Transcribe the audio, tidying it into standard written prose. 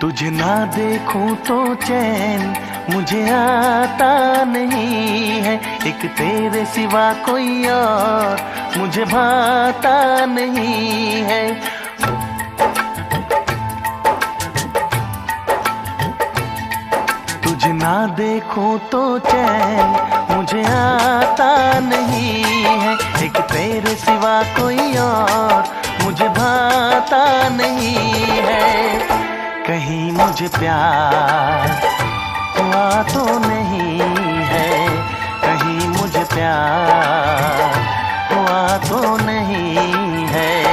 तुझे ना देखूं तो चैन मुझे आता नहीं है, एक तेरे सिवा कोई और मुझे भाता नहीं है। तुझे ना देखूं तो चैन मुझे आता नहीं है, एक तेरे सिवा कोई और मुझे भाता नहीं है। कहीं मुझे प्यार हुआ तो नहीं है, कहीं मुझे प्यार हुआ तो नहीं है।